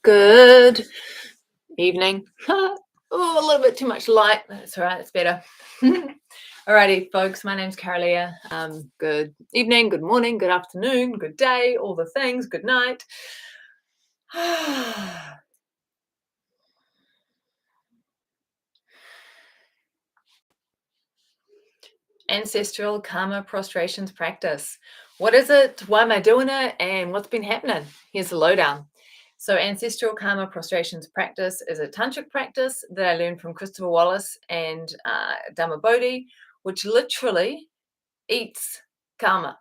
Good evening. Oh, a little bit too much light. That's all right. It's better. Alrighty, folks. My name's Kara-Leah. Good evening, good morning, good afternoon, good day, all the things. Good night. Ancestral karma prostrations practice. What is it? Why am I doing it? And what's been happening? Here's the lowdown. So, ancestral karma prostrations practice is a tantric practice that I learned from Christopher Wallace and Dhamma Bodhi, which literally eats karma,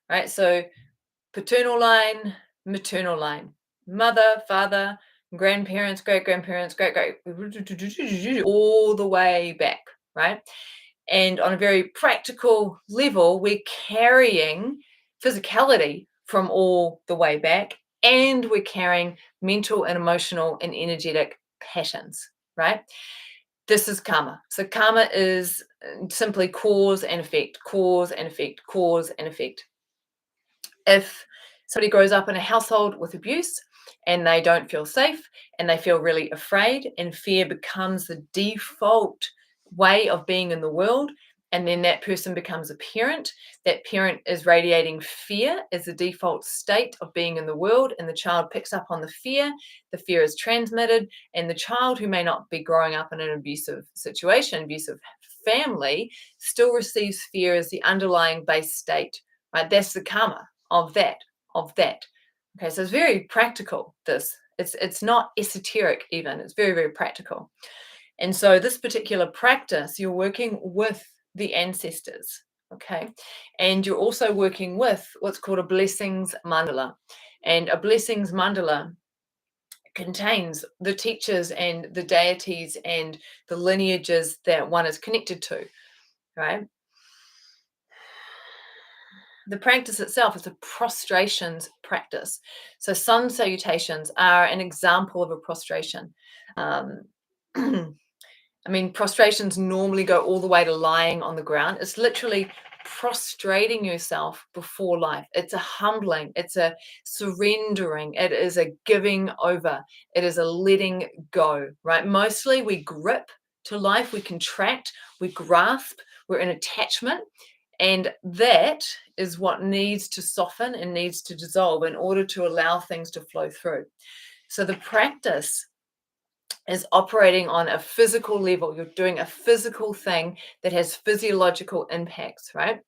right? So, paternal line, maternal line, mother, father, grandparents, great grandparents, great, all the way back, right? And on a very practical level, we're carrying physicality from all the way back, and we're carrying mental and emotional and energetic patterns, right? This is karma. So, karma is simply cause and effect, cause and effect, cause and effect. If somebody grows up in a household with abuse and they don't feel safe and they feel really afraid, and fear becomes the default way of being in the world, and then that person becomes a parent, that parent is radiating fear as the default state of being in the world, and the child picks up on the fear is transmitted, and the child, who may not be growing up in an abusive situation, abusive family, still receives fear as the underlying base state, right? That's the karma of that. Okay, so it's very practical. It's not esoteric even. It's very, very practical. And so this particular practice, you're working with the ancestors, okay? And you're also working with what's called a blessings mandala. And a blessings mandala contains the teachers and the deities and the lineages that one is connected to, right? The practice itself is a prostrations practice. So sun salutations are an example of a prostration. I mean, prostrations normally go all the way to lying on the ground. It's literally prostrating yourself before life. It's a humbling, it's a surrendering, it is a giving over, it is a letting go, right? Mostly we grip to life, we contract, we grasp, we're in attachment. And that is what needs to soften and needs to dissolve in order to allow things to flow through. So the practice is operating on a physical level. You're doing a physical thing that has physiological impacts, right?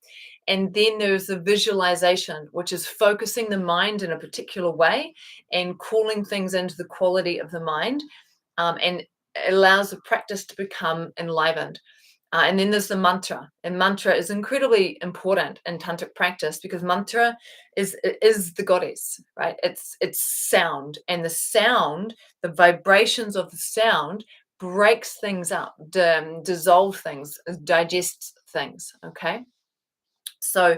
And then there's the visualization, which is focusing the mind in a particular way and calling things into the quality of the mind, and it allows the practice to become enlivened. And then there's the mantra, and mantra is incredibly important in tantric practice because mantra is the goddess, right? It's sound, and the sound, the vibrations of the sound breaks things up, dissolve things, digests things. Okay, so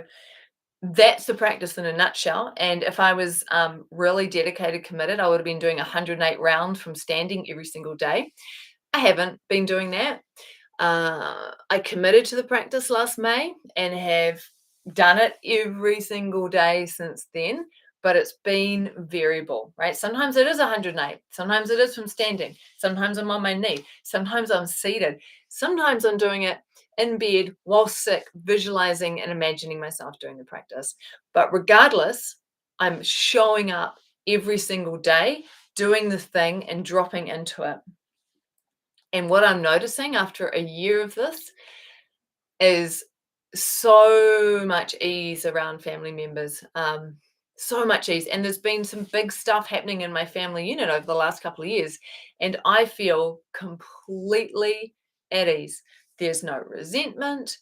that's the practice in a nutshell. And if I was really dedicated, committed, I would have been doing 108 rounds from standing every single day. I haven't been doing that. I committed to the practice last May and have done it every single day since then, but it's been variable, right? Sometimes it is 108, sometimes it is from standing, sometimes I'm on my knee, sometimes I'm seated, sometimes I'm doing it in bed while sick, visualizing and imagining myself doing the practice. But regardless, I'm showing up every single day, doing the thing and dropping into it. And what I'm noticing after a year of this is so much ease around family members, so much ease. And there's been some big stuff happening in my family unit over the last couple of years, and I feel completely at ease. There's no resentment,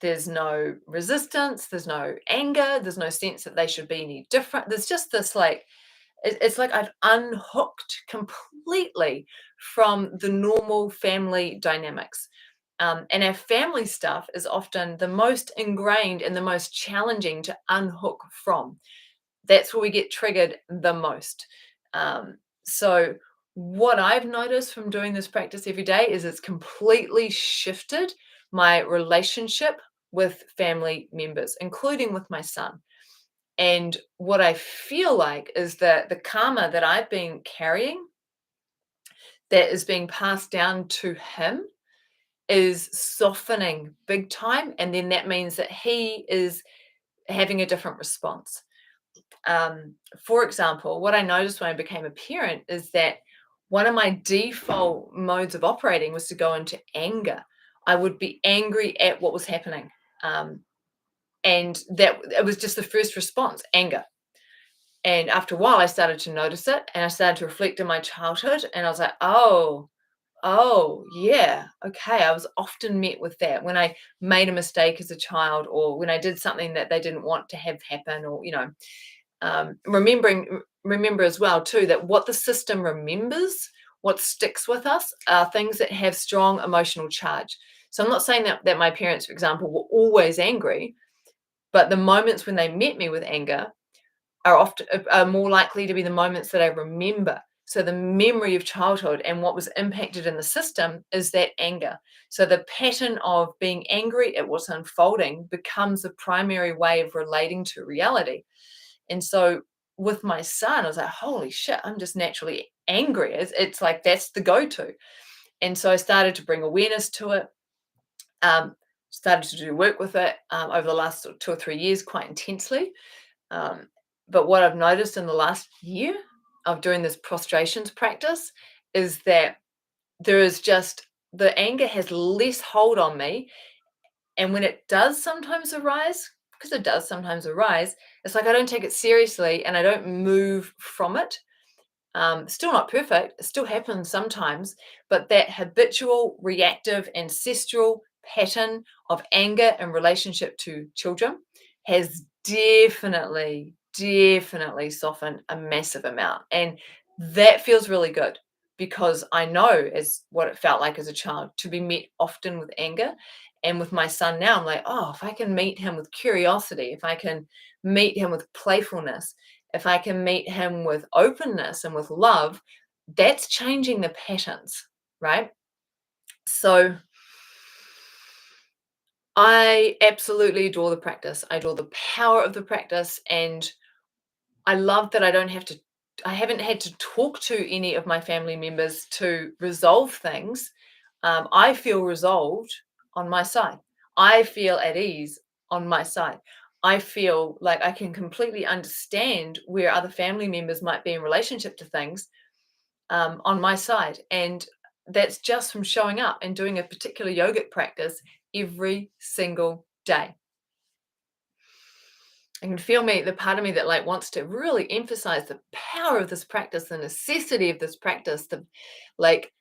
there's no resistance, there's no anger, there's no sense that they should be any different. There's just this like, it's like I've unhooked completely from the normal family dynamics. And our family stuff is often the most ingrained and the most challenging to unhook from. That's where we get triggered the most. So, what I've noticed from doing this practice every day is it's completely shifted my relationship with family members, including with my son. And what I feel like is that the karma that I've been carrying that is being passed down to him is softening big time. And then that means that he is having a different response. For example, what I noticed when I became a parent is that one of my default modes of operating was to go into anger. I would be angry at what was happening. And that it was just the first response, anger. And after a while, I started to notice it and I started to reflect on my childhood. And I was like, oh, yeah, okay. I was often met with that when I made a mistake as a child or when I did something that they didn't want to have happen or, remember as well too that what the system remembers, what sticks with us are things that have strong emotional charge. So I'm not saying that my parents, for example, were always angry, but the moments when they met me with anger are more likely to be the moments that I remember. So the memory of childhood and what was impacted in the system is that anger. So the pattern of being angry at what's unfolding becomes the primary way of relating to reality. And so with my son, I was like, holy shit, I'm just naturally angry. It's like that's the go-to. And so I started to bring awareness to it, um, started to do work with it over the last 2 or 3 years quite intensely. Um, but what I've noticed in the last year of doing this prostrations practice is that there is just the anger has less hold on me. And when it does sometimes arise, because it does sometimes arise, it's like I don't take it seriously and I don't move from it. Still not perfect, it still happens sometimes, but that habitual, reactive, ancestral pattern of anger in relationship to children has definitely softened a massive amount. And that feels really good because I know as what it felt like as a child to be met often with anger. And with my son now, I'm like, oh, if I can meet him with curiosity, if I can meet him with playfulness, if I can meet him with openness and with love, that's changing the patterns, right? So I absolutely adore the practice. I adore the power of the practice. And I love that I haven't had to talk to any of my family members to resolve things. I feel resolved on my side. I feel at ease on my side. I feel like I can completely understand where other family members might be in relationship to things on my side. And that's just from showing up and doing a particular yogic practice every single day. I can feel the part of me that like wants to really emphasize the power of this practice, the necessity of this practice, the like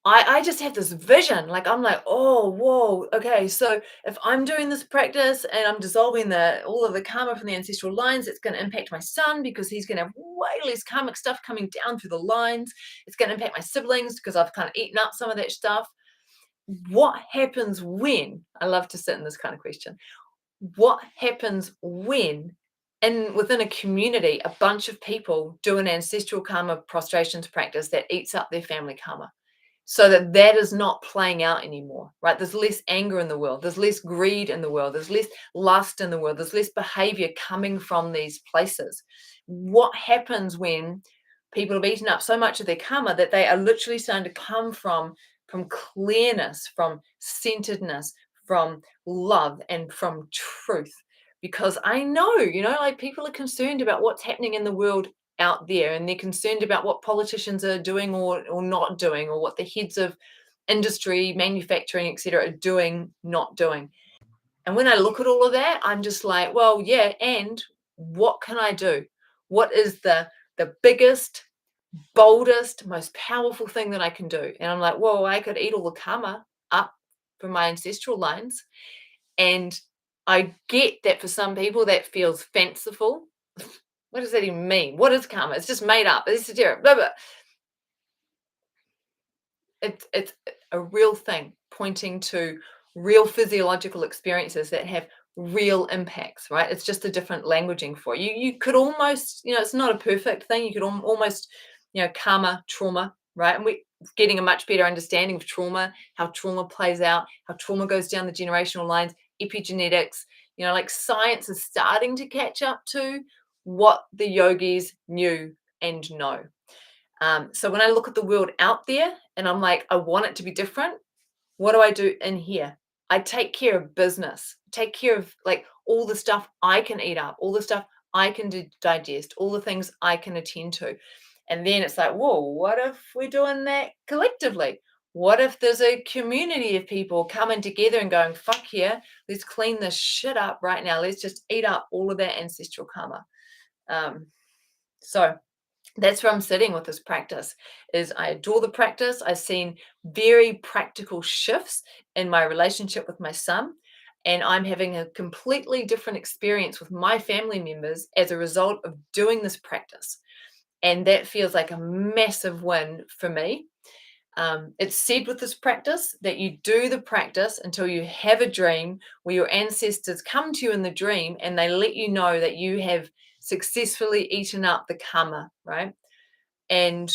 I just have this vision. Like I'm like, oh, whoa, okay. So if I'm doing this practice and I'm dissolving all of the karma from the ancestral lines, it's going to impact my son because he's going to have way less karmic stuff coming down through the lines. It's going to impact my siblings because I've kind of eaten up some of that stuff. What happens when? I love to sit in this kind of question. What happens when within a community a bunch of people do an ancestral karma prostrations practice that eats up their family karma so that is not playing out anymore, right? There's less anger in the world, there's less greed in the world, there's less lust in the world, there's less behavior coming from these places. What happens when people have eaten up so much of their karma that they are literally starting to come from clearness, from centeredness, from love, and from truth? Because I know, like people are concerned about what's happening in the world out there, and they're concerned about what politicians are doing or not doing, or what the heads of industry, manufacturing, etc., are doing, not doing. And when I look at all of that, I'm just like, well, yeah, and what can I do? What is the biggest, boldest, most powerful thing that I can do? And I'm like, well, I could eat all the karma up from my ancestral lines. And I get that for some people that feels fanciful. What does that even mean? What is karma? It's just made up. It's esoteric. Blah, blah. It's a real thing pointing to real physiological experiences that have real impacts, right? It's just a different languaging for you. You could almost, it's not a perfect thing. You could almost, karma, trauma, right? And we're getting a much better understanding of trauma, how trauma plays out, how trauma goes down the generational lines, epigenetics, Like science is starting to catch up to what the yogis knew and know. So when I look at the world out there and I'm like, I want it to be different, what do I do in here? I take care of business, take care of like all the stuff I can eat up, all the stuff I can digest, all the things I can attend to. And then it's like, whoa, what if we're doing that collectively? What if there's a community of people coming together and going, fuck yeah, let's clean this shit up right now. Let's just eat up all of that ancestral karma. So that's where I'm sitting with this practice. Is I adore the practice. I've seen very practical shifts in my relationship with my son, and I'm having a completely different experience with my family members as a result of doing this practice. And that feels like a massive win for me. It's said with this practice that you do the practice until you have a dream where your ancestors come to you in the dream and they let you know that you have successfully eaten up the karma, right? And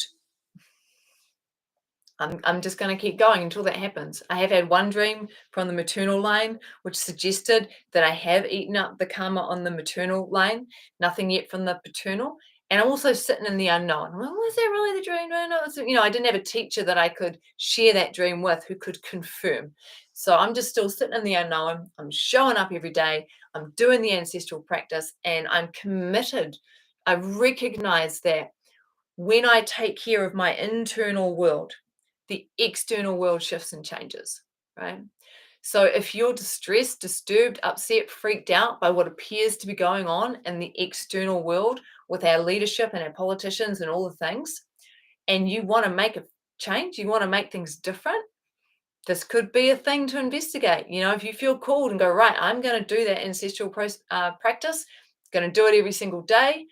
I'm just going to keep going until that happens. I have had one dream from the maternal line, which suggested that I have eaten up the karma on the maternal line, nothing yet from the paternal. And I'm also sitting in the unknown. Well, was that really the dream? No, I didn't have a teacher that I could share that dream with who could confirm. So I'm just still sitting in the unknown. I'm showing up every day. I'm doing the ancestral practice and I'm committed. I recognize that when I take care of my internal world, the external world shifts and changes, right? So if you're distressed, disturbed, upset, freaked out by what appears to be going on in the external world with our leadership and our politicians and all the things, and you want to make a change, you want to make things different, this could be a thing to investigate. If you feel called and go, right, I'm going to do that ancestral practice, going to do it every single day,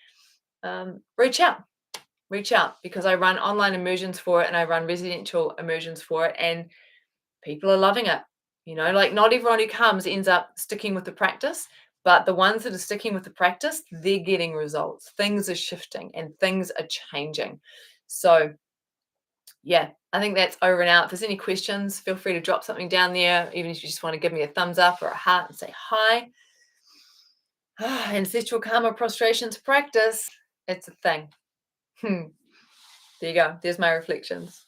reach out because I run online immersions for it and I run residential immersions for it, and people are loving it. Like not everyone who comes ends up sticking with the practice, but the ones that are sticking with the practice, they're getting results. Things are shifting and things are changing. So yeah, I think that's over and out. If there's any questions, feel free to drop something down there, even if you just want to give me a thumbs up or a heart and say hi. Ancestral karma prostrations practice. It's a thing. There you go. There's my reflections.